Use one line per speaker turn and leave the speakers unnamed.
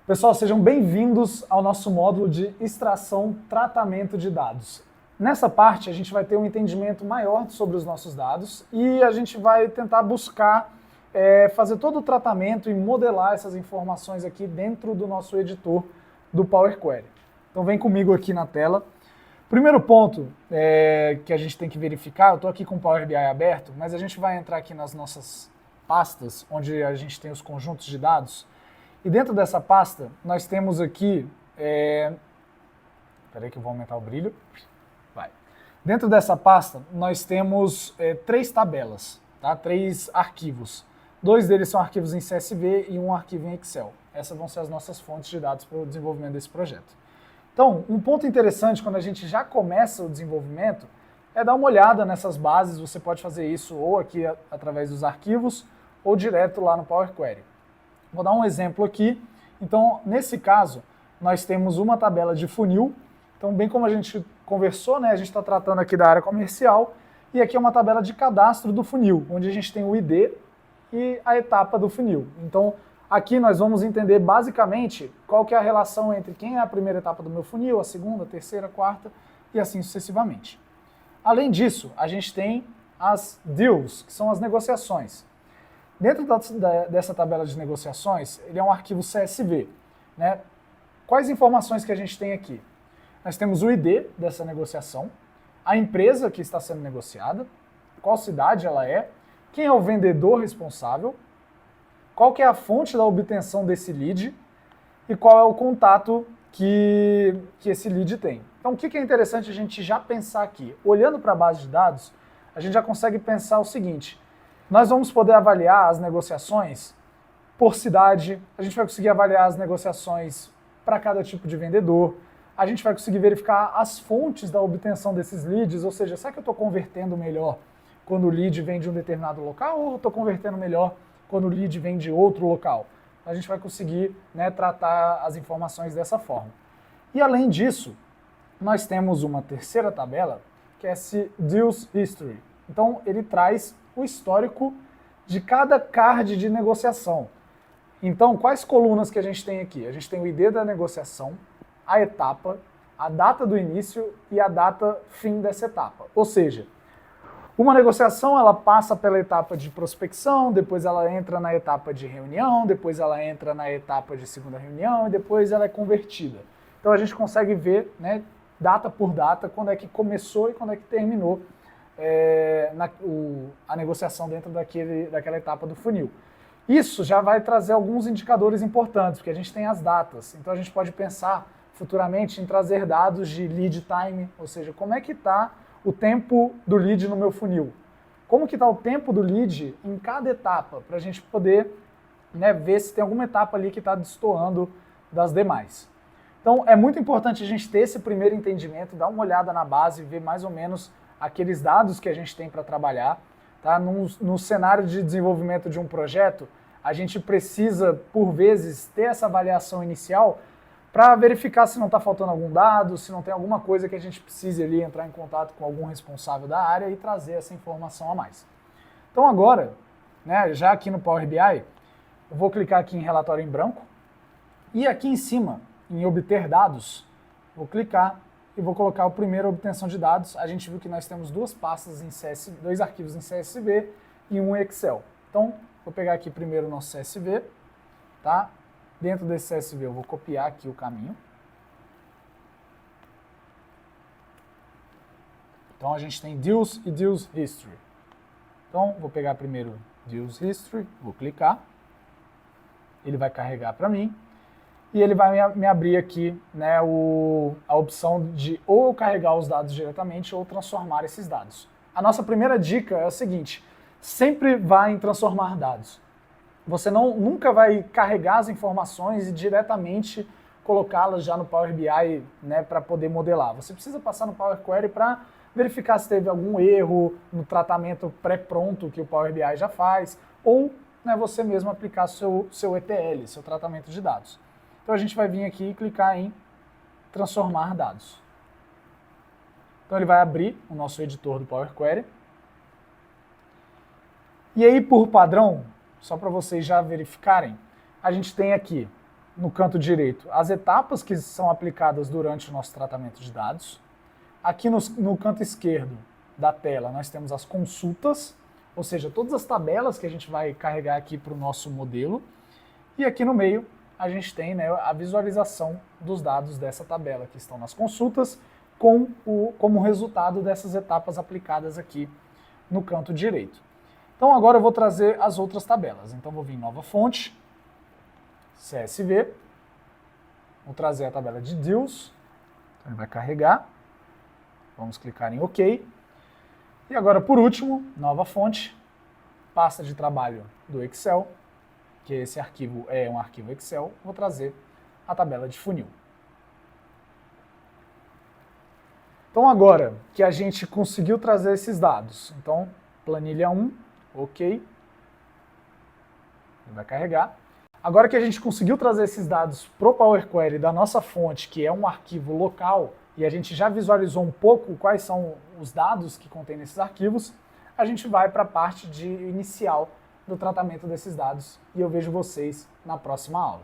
Pessoal, sejam bem-vindos ao nosso módulo de extração, tratamento de dados. Nessa parte, a gente vai ter um entendimento maior sobre os nossos dados e a gente vai tentar buscar fazer todo o tratamento e modelar essas informações aqui dentro do nosso editor do Power Query. Então vem comigo aqui na tela. Primeiro ponto que a gente tem que verificar, eu estou aqui com o Power BI aberto, mas a gente vai entrar aqui nas nossas pastas, onde a gente tem os conjuntos de dados. E dentro dessa pasta, nós temos aqui... Espera que eu vou aumentar o brilho. Vai. Dentro dessa pasta, nós temos 3 tabelas, tá? 3 arquivos. 2 deles são arquivos em CSV e um arquivo em Excel. Essas vão ser as nossas fontes de dados para o desenvolvimento desse projeto. Então, um ponto interessante quando a gente já começa o desenvolvimento é dar uma olhada nessas bases. Você pode fazer isso ou aqui através dos arquivos ou direto lá no Power Query. Vou dar um exemplo aqui. Então, nesse caso, nós temos uma tabela de funil. Então, bem como a gente conversou, né, a gente está tratando aqui da área comercial, e aqui é uma tabela de cadastro do funil, onde a gente tem o ID e a etapa do funil. Então, aqui nós vamos entender basicamente qual que é a relação entre quem é a primeira etapa do meu funil, a segunda, a terceira, a quarta, e assim sucessivamente. Além disso, a gente tem as deals, que são as negociações. Dentro dessa tabela de negociações, ele é um arquivo CSV. Né? Quais informações que a gente tem aqui? Nós temos o ID dessa negociação, a empresa que está sendo negociada, qual cidade ela é, quem é o vendedor responsável, qual que é a fonte da obtenção desse lead e qual é o contato que esse lead tem. Então, o que é interessante a gente já pensar aqui? Olhando para a base de dados, a gente já consegue pensar o seguinte: nós vamos poder avaliar as negociações por cidade, a gente vai conseguir avaliar as negociações para cada tipo de vendedor, a gente vai conseguir verificar as fontes da obtenção desses leads, ou seja, será que eu estou convertendo melhor quando o lead vem de um determinado local ou eu estou convertendo melhor quando o lead vem de outro local? A gente vai conseguir, né, tratar as informações dessa forma. E além disso, nós temos uma terceira tabela, que é esse Deals History. Então ele traz o histórico de cada card de negociação. Então, quais colunas que a gente tem aqui? A gente tem o ID da negociação, a etapa, a data do início e a data fim dessa etapa. Ou seja, uma negociação ela passa pela etapa de prospecção, depois ela entra na etapa de reunião, depois ela entra na etapa de segunda reunião e depois ela é convertida. Então a gente consegue ver, né, data por data, quando é que começou e quando é que terminou a negociação dentro daquela etapa do funil. Isso já vai trazer alguns indicadores importantes, porque a gente tem as datas. Então a gente pode pensar futuramente em trazer dados de lead time, ou seja, como é que está o tempo do lead no meu funil. Como que está o tempo do lead em cada etapa, para a gente poder, né, ver se tem alguma etapa ali que está destoando das demais. Então é muito importante a gente ter esse primeiro entendimento, dar uma olhada na base, ver mais ou menos aqueles dados que a gente tem para trabalhar. Tá? No cenário de desenvolvimento de um projeto, a gente precisa, por vezes, ter essa avaliação inicial para verificar se não está faltando algum dado, se não tem alguma coisa que a gente precise ali entrar em contato com algum responsável da área e trazer essa informação a mais. Então agora, né, já aqui no Power BI, eu vou clicar aqui em relatório em branco e aqui em cima, em obter dados, vou clicar e vou colocar o primeiro obtenção de dados. A gente viu que nós temos 2 pastas em CSV, 2 arquivos em CSV e um em Excel. Então, vou pegar aqui primeiro o nosso CSV, tá? Dentro desse CSV eu vou copiar aqui o caminho. Então a gente tem Deals e Deals History. Então, vou pegar primeiro Deals History, vou clicar. Ele vai carregar para mim. E ele vai me abrir aqui, né, a opção de ou eu carregar os dados diretamente ou transformar esses dados. A nossa primeira dica é a seguinte: sempre vá em transformar dados. Você nunca vai carregar as informações e diretamente colocá-las já no Power BI, né, para poder modelar. Você precisa passar no Power Query para verificar se teve algum erro no tratamento pré-pronto que o Power BI já faz, ou, né, você mesmo aplicar seu ETL, seu tratamento de dados. Então a gente vai vir aqui e clicar em transformar dados. Então ele vai abrir o nosso editor do Power Query. E aí, por padrão, só para vocês já verificarem, a gente tem aqui no canto direito, as etapas que são aplicadas durante o nosso tratamento de dados. Aqui no canto esquerdo da tela, nós temos as consultas, ou seja, todas as tabelas que a gente vai carregar aqui para o nosso modelo. E aqui no meio, a gente tem, né, a visualização dos dados dessa tabela, que estão nas consultas, como resultado dessas etapas aplicadas aqui no canto direito. Então agora eu vou trazer as outras tabelas. Então vou vir em nova fonte, CSV, vou trazer a tabela de deals, então ele vai carregar, vamos clicar em OK. E agora, por último, nova fonte, pasta de trabalho do Excel, que esse arquivo é um arquivo Excel, vou trazer a tabela de funil. Então agora que a gente conseguiu trazer esses dados, então planilha 1, OK, ele vai carregar. Agora que a gente conseguiu trazer esses dados para o Power Query da nossa fonte, que é um arquivo local, e a gente já visualizou um pouco quais são os dados que contém nesses arquivos, a gente vai para a parte inicial do tratamento desses dados e eu vejo vocês na próxima aula.